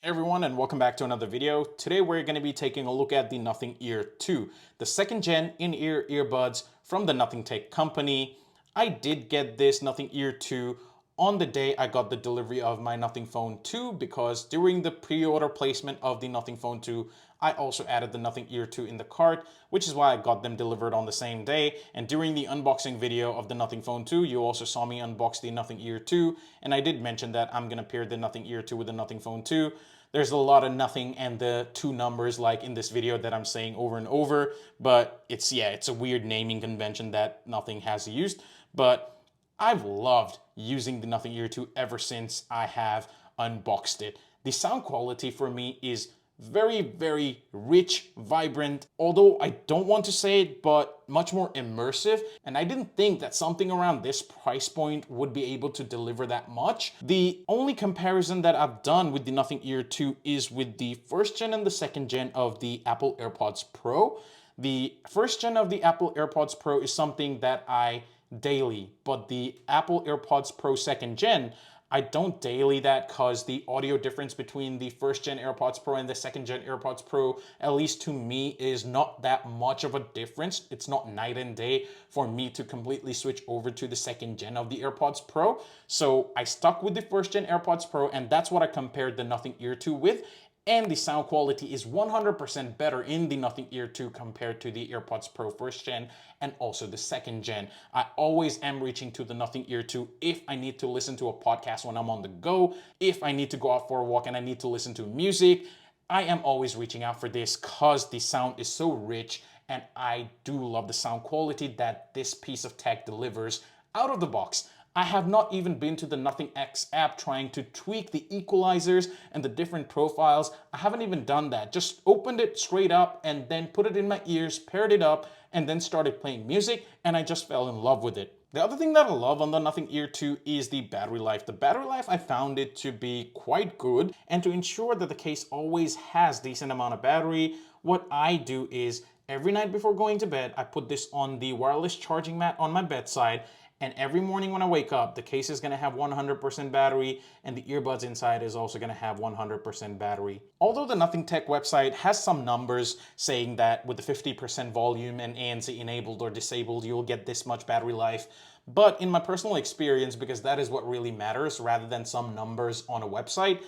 Hey everyone, and welcome back to another video. Today we're going to be taking a look at the Nothing Ear 2, the second gen in-ear earbuds from the Nothing Tech company. I did get this Nothing Ear 2 on the day I got the delivery of my Nothing Phone 2 because during the pre-order placement of the Nothing Phone 2, I also added the Nothing Ear 2 in the cart, which is why I got them delivered on the same day. And during the unboxing video of the Nothing Phone 2, you also saw me unbox the Nothing Ear 2, and I did mention that I'm going to pair the Nothing Ear 2 with the Nothing Phone 2. There's a lot of nothing and the two numbers like in this video that I'm saying over and over, but it's a weird naming convention that Nothing has used. But I've loved using the Nothing Ear 2 ever since I have unboxed it. The sound quality for me is very, very rich, vibrant, although I don't want to say it, but much more immersive. And I didn't think that something around this price point would be able to deliver that much. The only comparison that I've done with the Nothing Ear 2 is with the first gen and the second gen of the Apple AirPods Pro. The first gen of the Apple AirPods Pro is something that I daily, but the Apple AirPods Pro second gen, I don't daily that because the audio difference between the first gen AirPods Pro and the second gen AirPods Pro, at least to me, is not that much of a difference. It's not night and day for me to completely switch over to the second gen of the AirPods Pro. So I stuck with the first gen AirPods Pro, and that's what I compared the Nothing Ear 2 with. And the sound quality is 100% better in the Nothing Ear 2 compared to the AirPods Pro first gen and also the second gen. I always am reaching to the Nothing Ear 2 if I need to listen to a podcast when I'm on the go, if I need to go out for a walk and I need to listen to music. I am always reaching out for this because the sound is so rich, and I do love the sound quality that this piece of tech delivers out of the box. I have not even been to the Nothing X app trying to tweak the equalizers and the different profiles. I haven't even done that. Just opened it straight up and then put it in my ears, paired it up, and then started playing music, and I just fell in love with it. The other thing that I love on the Nothing Ear 2 is the battery life. The battery life, I found it to be quite good, and to ensure that the case always has decent amount of battery, what I do is every night before going to bed, I put this on the wireless charging mat on my bedside, and every morning when I wake up, the case is going to have 100% battery, and the earbuds inside is also going to have 100% battery. Although the Nothing Tech website has some numbers saying that with the 50% volume and ANC enabled or disabled, you'll get this much battery life. But in my personal experience, because that is what really matters rather than some numbers on a website,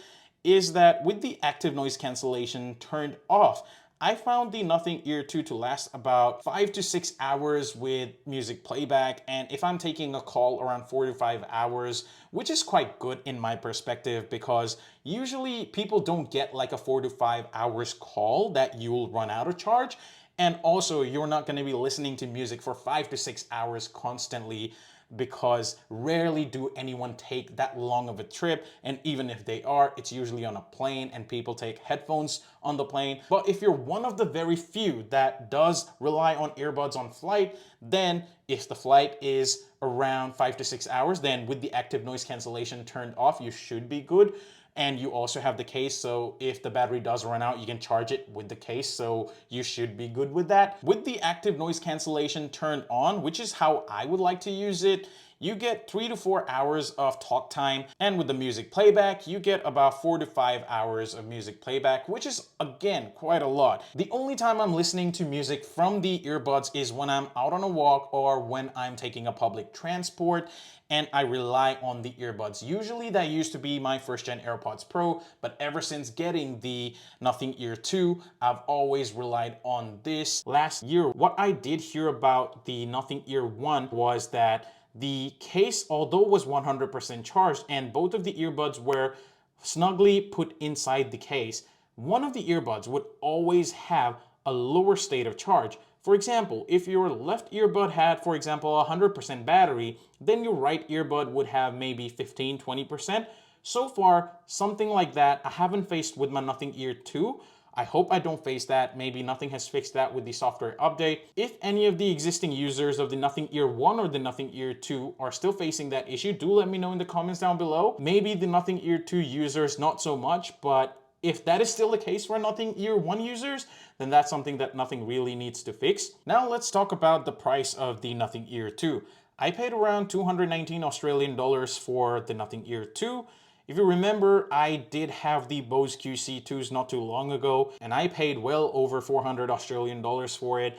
is that with the active noise cancellation turned off, I found the Nothing Ear 2 to last about 5 to 6 hours with music playback, and if I'm taking a call, around 4 to 5 hours, which is quite good in my perspective because usually people don't get like a 4 to 5 hours call that you'll run out of charge. And also, you're not going to be listening to music for 5 to 6 hours constantly because rarely do anyone take that long of a trip, and even if they are, it's usually on a plane and people take headphones on the plane. But if you're one of the very few that does rely on earbuds on flight, then if the flight is around 5 to 6 hours, then with the active noise cancellation turned off, you should be good. And you also have the case, so if the battery does run out, you can charge it with the case, so you should be good with that. With the active noise cancellation turned on, which is how I would like to use it, you get 3 to 4 hours of talk time, and with the music playback, you get about 4 to 5 hours of music playback, which is, again, quite a lot. The only time I'm listening to music from the earbuds is when I'm out on a walk or when I'm taking a public transport, and I rely on the earbuds. Usually that used to be my first gen AirPods Pro, but ever since getting the Nothing Ear 2, I've always relied on this. Last year, what I did hear about the Nothing Ear 1 was that the case, although was 100% charged and both of the earbuds were snugly put inside the case, one of the earbuds would always have a lower state of charge. For example, if your left earbud had, for example, 100% battery, then your right earbud would have maybe 15-20%. So far, something like that I haven't faced with my Nothing Ear 2. I hope I don't face that. Maybe Nothing has fixed that with the software update. If any of the existing users of the Nothing Ear 1 or the Nothing Ear 2 are still facing that issue, do let me know in the comments down below. Maybe the Nothing Ear 2 users not so much, but if that is still the case for Nothing Ear 1 users, then that's something that Nothing really needs to fix. Now let's talk about the price of the Nothing Ear 2. I paid around 219 Australian dollars for the Nothing Ear 2. If you remember, I did have the Bose QC2s not too long ago, and I paid well over 400 Australian dollars for it.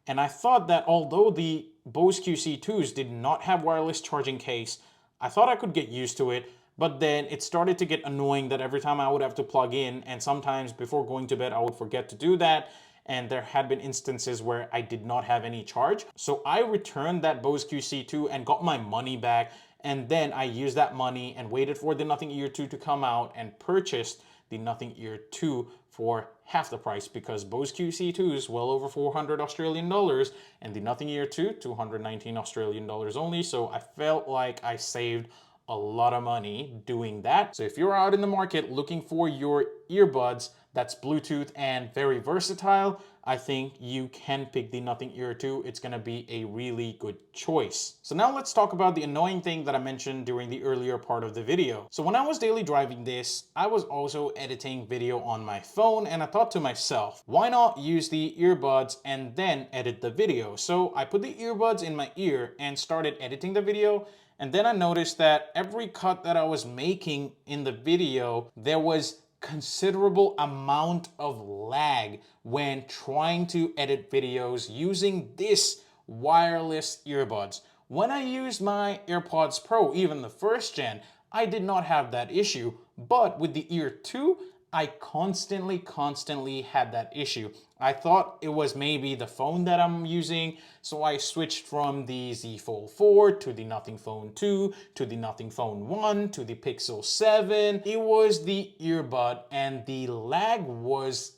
And I thought that although the Bose QC2s did not have wireless charging case, I thought I could get used to it, but then it started to get annoying that every time I would have to plug in, and sometimes before going to bed I would forget to do that, and there had been instances where I did not have any charge. So I returned that Bose QC2 and got my money back, and then I used that money and waited for the Nothing Ear 2 to come out and purchased the Nothing Ear 2 for half the price, because Bose QC2 is well over 400 Australian dollars and the Nothing Ear 2 219 Australian dollars only. So I felt like I saved a lot of money doing that. So if you're out in the market looking for your earbuds that's Bluetooth and very versatile, I think you can pick the Nothing Ear 2. It's gonna be a really good choice. So now let's talk about the annoying thing that I mentioned during the earlier part of the video. So when I was daily driving this, I was also editing video on my phone, and I thought to myself, why not use the earbuds and then edit the video? So I put the earbuds in my ear and started editing the video. And then I noticed that every cut that I was making in the video, there was considerable amount of lag when trying to edit videos using this wireless earbuds. When I used my AirPods Pro, even the first gen, I did not have that issue, but with the Ear 2, I constantly had that issue. I thought it was maybe the phone that I'm using, so I switched from the Z Fold 4 to the Nothing Phone 2 to the Nothing Phone 1 to the Pixel 7. It was the earbud, and the lag was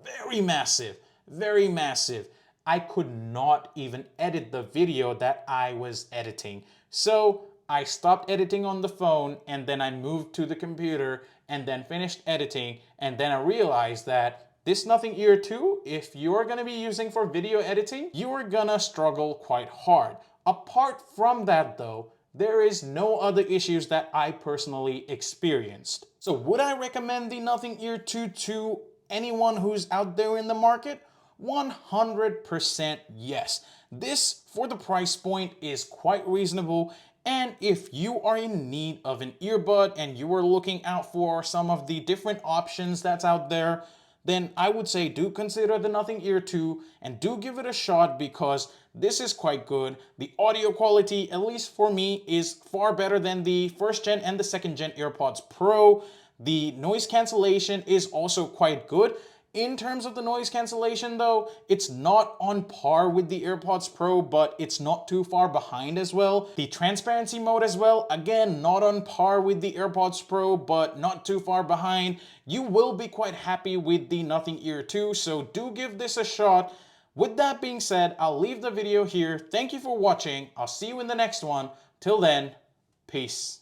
very massive, very massive. I could not even edit the video that I was editing. So I stopped editing on the phone, and then I moved to the computer and then finished editing, and then I realized that this Nothing Ear 2, if you're gonna be using for video editing, you are gonna struggle quite hard. Apart from that though, there is no other issues that I personally experienced. So would I recommend the Nothing Ear 2 to anyone who's out there in the market? 100% yes. This, for the price point, is quite reasonable. And if you are in need of an earbud and you are looking out for some of the different options that's out there, then I would say do consider the Nothing Ear 2 and do give it a shot, because this is quite good. The audio quality, at least for me, is far better than the first gen and the second gen AirPods Pro. The noise cancellation is also quite good. In terms of the noise cancellation though, it's not on par with the AirPods Pro, but it's not too far behind as well. The transparency mode as well, again, not on par with the AirPods Pro, but not too far behind. You will be quite happy with the Nothing Ear 2, so do give this a shot. With that being said, I'll leave the video here. Thank you for watching. I'll see you in the next one. Till then, peace.